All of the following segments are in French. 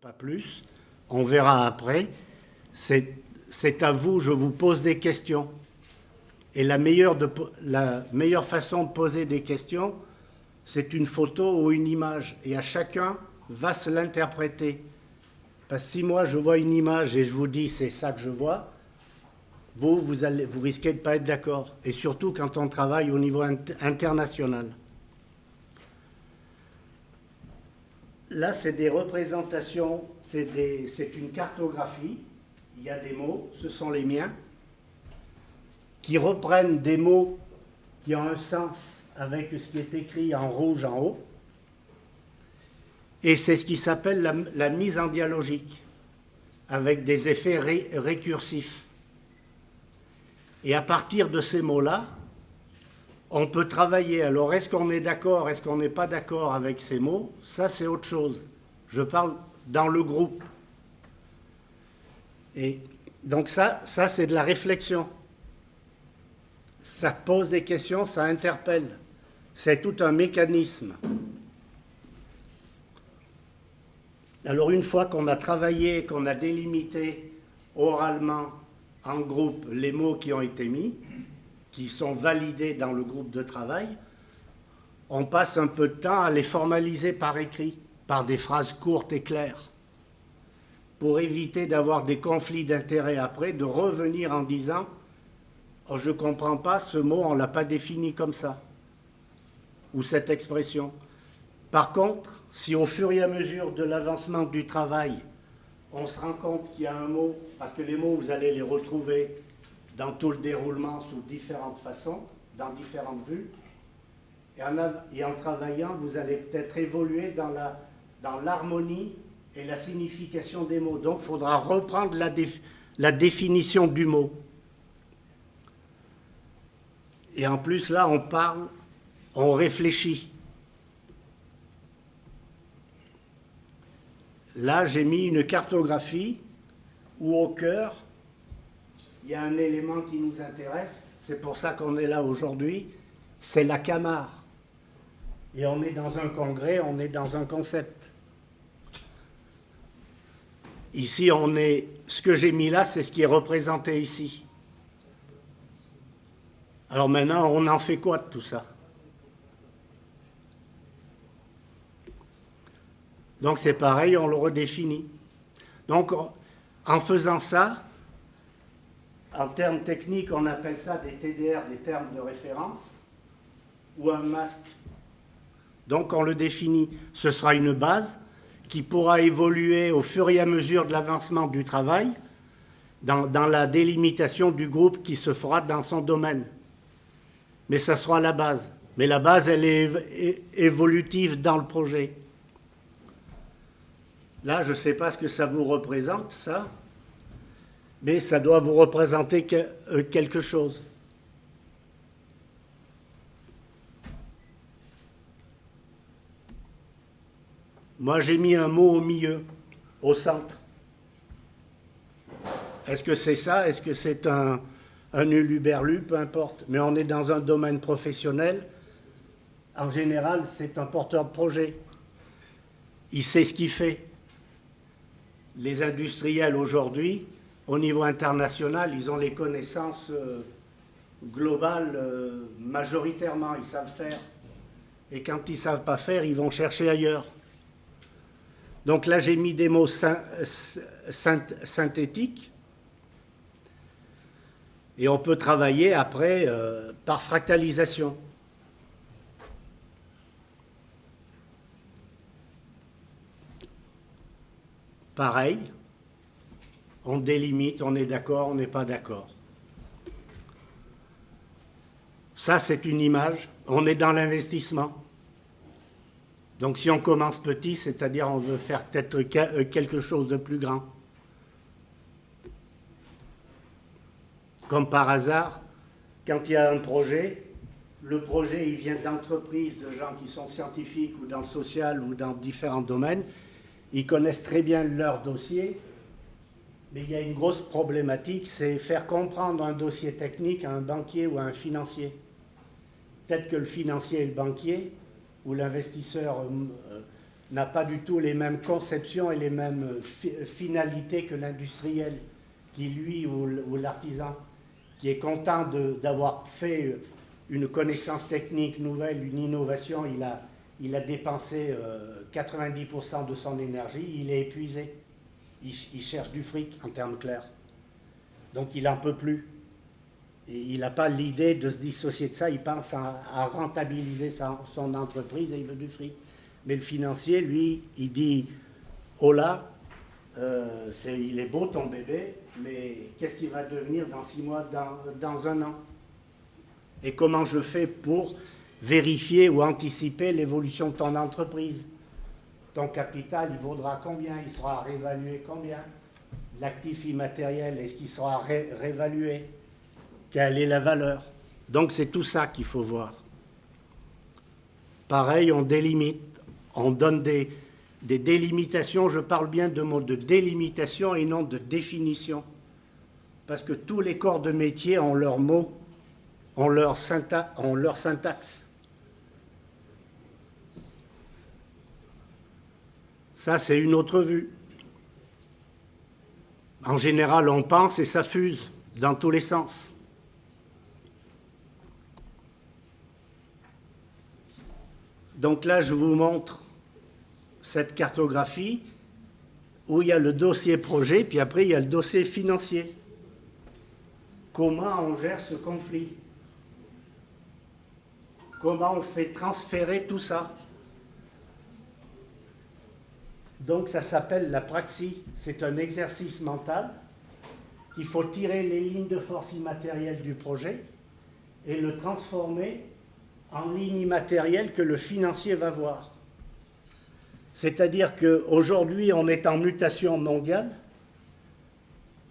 Pas plus, on verra après. C'est à vous, je vous pose des questions. Et la meilleure façon de poser des questions, c'est une photo ou une image. Et à chacun va se l'interpréter. Parce que si moi je vois une image et je vous dis c'est ça que je vois, vous risquez de ne pas être d'accord. Et surtout quand on travaille au niveau international. Là, c'est des représentations, c'est une cartographie. Il y a des mots, ce sont les miens, qui reprennent des mots qui ont un sens avec ce qui est écrit en rouge en haut. Et c'est ce qui s'appelle la mise en dialogique, avec des effets récursifs. Et à partir de ces mots-là, on peut travailler. Alors, est-ce qu'on est d'accord, est-ce qu'on n'est pas d'accord avec ces mots? Ça, c'est autre chose. Je parle dans le groupe. Et donc ça c'est de la réflexion. Ça pose des questions, ça interpelle. C'est tout un mécanisme. Alors, une fois qu'on a travaillé, qu'on a délimité oralement, en groupe, les mots qui ont été mis, qui sont validés dans le groupe de travail, on passe un peu de temps à les formaliser par écrit, par des phrases courtes et claires, pour éviter d'avoir des conflits d'intérêts après, de revenir en disant « Oh, je ne comprends pas, ce mot, on ne l'a pas défini comme ça », ou cette expression. Par contre, si au fur et à mesure de l'avancement du travail, on se rend compte qu'il y a un mot, parce que les mots, vous allez les retrouver dans tout le déroulement sous différentes façons, dans différentes vues. Et en travaillant, vous allez peut-être évoluer dans l'harmonie et la signification des mots. Donc, il faudra reprendre la définition du mot. Et en plus, là, on parle, on réfléchit. Là, j'ai mis une cartographie où au cœur, il y a un élément qui nous intéresse, c'est pour ça qu'on est là aujourd'hui, c'est la Camargue. Et on est dans un congrès, on est dans un concept. Ici, ce que j'ai mis là, c'est ce qui est représenté ici. Alors maintenant, on en fait quoi de tout ça? Donc c'est pareil, on le redéfinit. Donc en faisant ça, en termes techniques, on appelle ça des TDR, des termes de référence, ou un masque. Donc on le définit. Ce sera une base qui pourra évoluer au fur et à mesure de l'avancement du travail dans la délimitation du groupe qui se fera dans son domaine. Mais ça sera la base. Mais la base, elle est évolutive dans le projet. Là, je ne sais pas ce que ça vous représente, ça, mais ça doit vous représenter quelque chose. Moi, j'ai mis un mot au milieu, au centre. Est-ce que c'est ça? Est-ce que c'est un huluberlu? Peu importe. Mais on est dans un domaine professionnel. En général, c'est un porteur de projet. Il sait ce qu'il fait. Les industriels aujourd'hui, au niveau international, ils ont les connaissances globales majoritairement. Ils savent faire. Et quand ils ne savent pas faire, ils vont chercher ailleurs. Donc là, j'ai mis des mots synthétiques. Et on peut travailler après par fractalisation. pareil. On délimite, on est d'accord, on n'est pas d'accord. Ça, c'est une image. On est dans l'investissement. Donc si on commence petit, c'est-à-dire on veut faire peut-être quelque chose de plus grand. Comme par hasard, quand il y a un projet, le projet il vient d'entreprises, de gens qui sont scientifiques ou dans le social ou dans différents domaines. Ils connaissent très bien leur dossier, mais il y a une grosse problématique, c'est faire comprendre un dossier technique à un banquier ou à un financier. Peut-être que le financier et le banquier ou l'investisseur n'a pas du tout les mêmes conceptions et les mêmes finalités que l'industriel qui, lui, ou l'artisan, qui est content d'avoir fait une connaissance technique nouvelle, une innovation, il a dépensé 90% de son énergie, il est épuisé. Il cherche du fric, en termes clairs. Donc il n'en peut plus. Et il n'a pas l'idée de se dissocier de ça, il pense à rentabiliser son entreprise et il veut du fric. Mais le financier, lui, il dit, oh là, il est beau ton bébé, mais qu'est-ce qu'il va devenir dans 6 mois, dans 1 an? Et comment je fais pour vérifier ou anticiper l'évolution de ton entreprise? Ton capital, il vaudra combien? Il sera réévalué combien? L'actif immatériel, est-ce qu'il sera réévalué? Quelle est la valeur? Donc c'est tout ça qu'il faut voir. Pareil, on délimite, on donne des délimitations, je parle bien de mots de délimitation et non de définition. Parce que tous les corps de métier ont leurs mots, ont leur syntaxe. Ça, c'est une autre vue. En général, on pense et ça fuse dans tous les sens. Donc là, je vous montre cette cartographie où il y a le dossier projet, puis après, il y a le dossier financier. Comment on gère ce conflit? Comment on fait transférer tout ça? Donc ça s'appelle la praxis. C'est un exercice mental qu'il faut tirer les lignes de force immatérielles du projet et le transformer en lignes immatérielles que le financier va voir. C'est-à-dire qu'aujourd'hui, on est en mutation mondiale.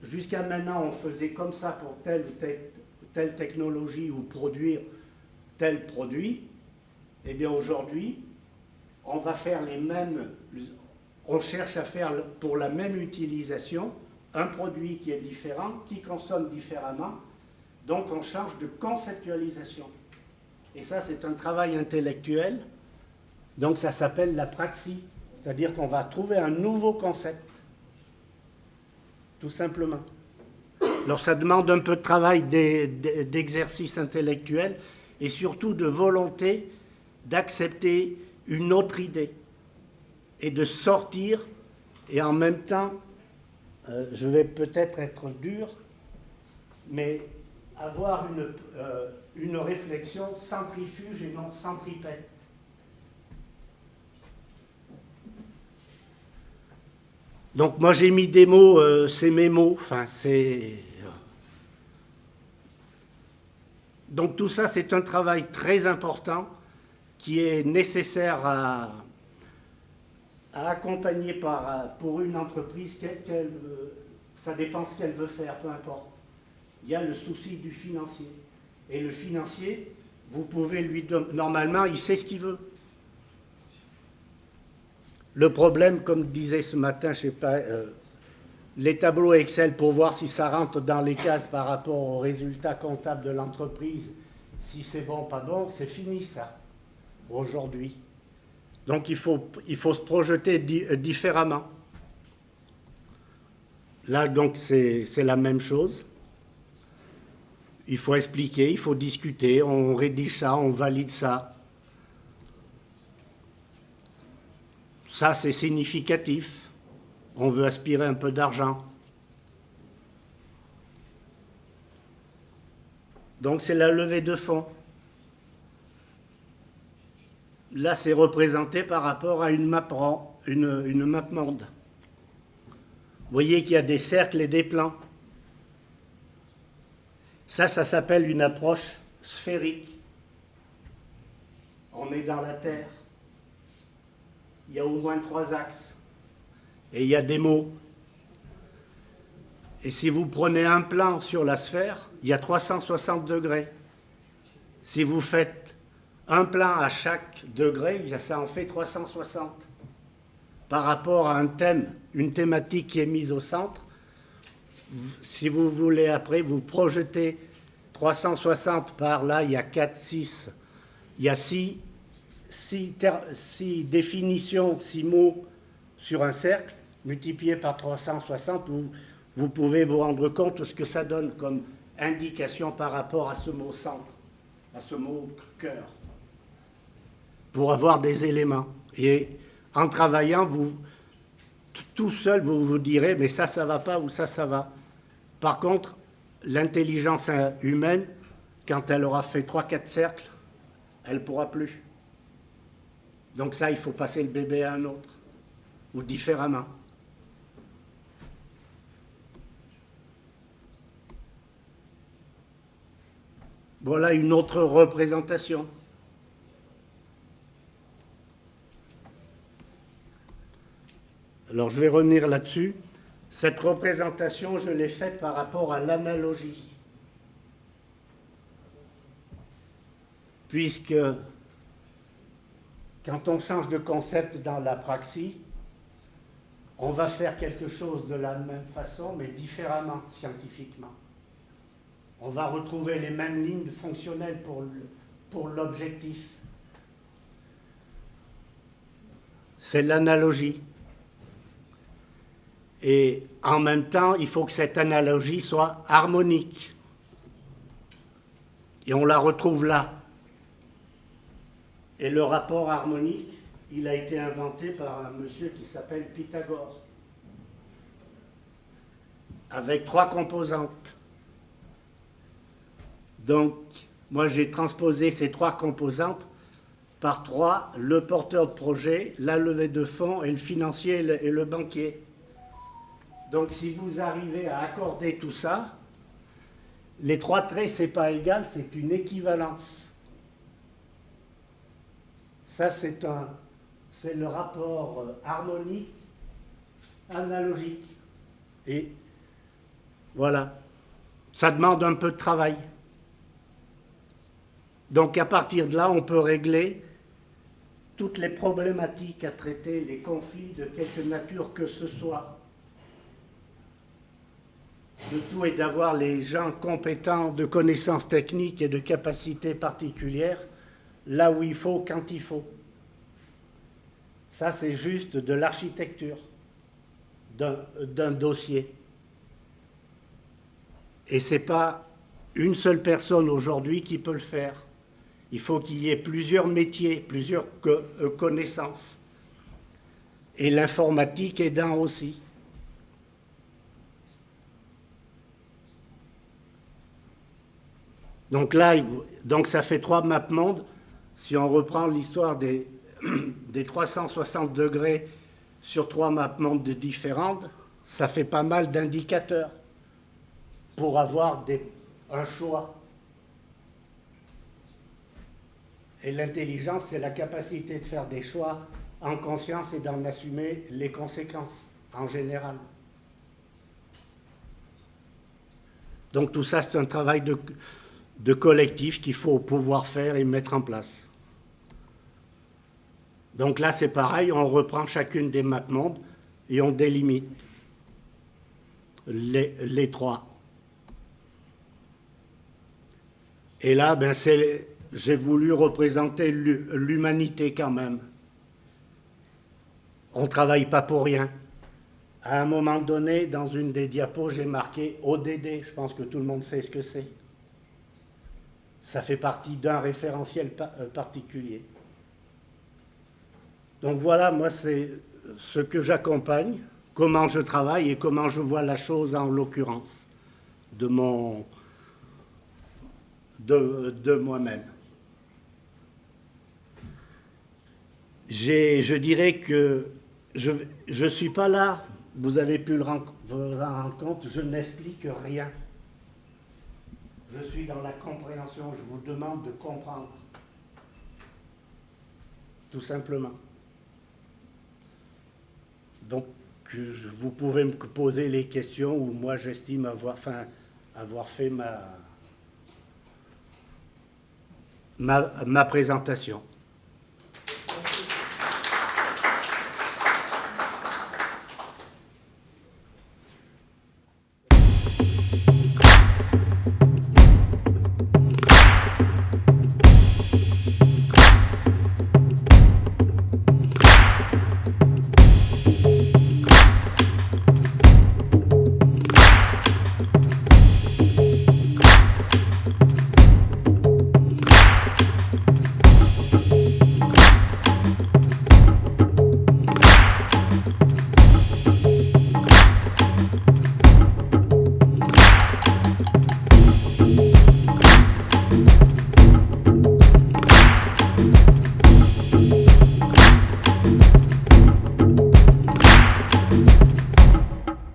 Jusqu'à maintenant, on faisait comme ça pour telle technologie ou produire tel produit. Eh bien aujourd'hui, on va faire les mêmes... On cherche à faire pour la même utilisation un produit qui est différent, qui consomme différemment. Donc on change de conceptualisation. Et ça, c'est un travail intellectuel. Donc ça s'appelle la praxis. C'est-à-dire qu'on va trouver un nouveau concept. Tout simplement. Alors ça demande un peu de travail d'exercice intellectuel et surtout de volonté d'accepter une autre idée et de sortir, et en même temps, je vais peut-être être dur, mais avoir une réflexion centrifuge et non centripète. Donc moi j'ai mis des mots, c'est mes mots, enfin c'est... Donc tout ça c'est un travail très important qui est nécessaire à accompagner pour une entreprise, ça dépend ce qu'elle veut faire, peu importe. Il y a le souci du financier. Et le financier, vous pouvez lui donner... Normalement, il sait ce qu'il veut. Le problème, comme disait ce matin, je sais pas, les tableaux Excel pour voir si ça rentre dans les cases par rapport aux résultats comptables de l'entreprise, si c'est bon, pas bon, c'est fini ça, aujourd'hui. Donc il faut se projeter différemment. Là, donc, c'est la même chose. Il faut expliquer, il faut discuter, on rédige ça, on valide ça. Ça, c'est significatif. On veut aspirer un peu d'argent. Donc, c'est la levée de fonds. Là, c'est représenté par rapport à une map monde. voyez qu'il y a des cercles et des plans. Ça s'appelle une approche sphérique. On est dans la Terre. Il y a au moins 3 axes. Et il y a des mots. Et si vous prenez un plan sur la sphère, il y a 360 degrés. Si vous faites un plan à chaque degré, ça en fait 360. Par rapport à un thème, une thématique qui est mise au centre, si vous voulez après, vous projetez 360 par là, il y a 4, 6, il y a 6 définitions, 6 mots sur un cercle, multiplié par 360, vous pouvez vous rendre compte de ce que ça donne comme indication par rapport à ce mot centre, à ce mot cœur, pour avoir des éléments. Et en travaillant, tout seul, vous vous direz, mais ça va pas ou ça va. Par contre, l'intelligence humaine, quand elle aura fait 3-4 cercles, elle ne pourra plus. Donc ça, il faut passer le bébé à un autre, ou différemment. Voilà une autre représentation. Alors je vais revenir là-dessus. Cette représentation, je l'ai faite par rapport à l'analogie. Puisque quand on change de concept dans la praxis, on va faire quelque chose de la même façon, mais différemment scientifiquement. On va retrouver les mêmes lignes fonctionnelles pour l'objectif. C'est l'analogie. Et en même temps, il faut que cette analogie soit harmonique. Et on la retrouve là. Et le rapport harmonique, il a été inventé par un monsieur qui s'appelle Pythagore, avec 3 composantes. Donc, moi j'ai transposé ces 3 composantes par 3, le porteur de projet, la levée de fonds et le financier et le banquier. Donc si vous arrivez à accorder tout ça, les 3 traits, ce n'est pas égal, c'est une équivalence. Ça, c'est le rapport harmonique, analogique. Et voilà, ça demande un peu de travail. Donc à partir de là, on peut régler toutes les problématiques à traiter, les conflits de quelque nature que ce soit. Le tout est d'avoir les gens compétents de connaissances techniques et de capacités particulières là où il faut, quand il faut. Ça, c'est juste de l'architecture d'un dossier. Et ce n'est pas une seule personne aujourd'hui qui peut le faire. Il faut qu'il y ait plusieurs métiers, plusieurs connaissances. Et l'informatique aidant aussi. Donc là, ça fait 3 mapmondes. Si on reprend l'histoire des 360 degrés sur 3 mapmondes différentes, ça fait pas mal d'indicateurs pour avoir un choix. Et l'intelligence, c'est la capacité de faire des choix en conscience et d'en assumer les conséquences en général. Donc tout ça, c'est un travail de collectif qu'il faut pouvoir faire et mettre en place. Donc là, c'est pareil, on reprend chacune des mapmondes et on délimite les 3. Et là, j'ai voulu représenter l'humanité quand même. On ne travaille pas pour rien. À un moment donné, dans une des diapos, j'ai marqué ODD. Je pense que tout le monde sait ce que c'est. Ça fait partie d'un référentiel particulier. Donc voilà, moi, c'est ce que j'accompagne, comment je travaille et comment je vois la chose en l'occurrence de moi-même. Je dirais que je ne suis pas là vous avez pu vous en rendre compte, je n'explique rien. Je suis dans la compréhension, je vous demande de comprendre. Tout simplement. Donc, vous pouvez me poser les questions où moi j'estime avoir fait ma présentation.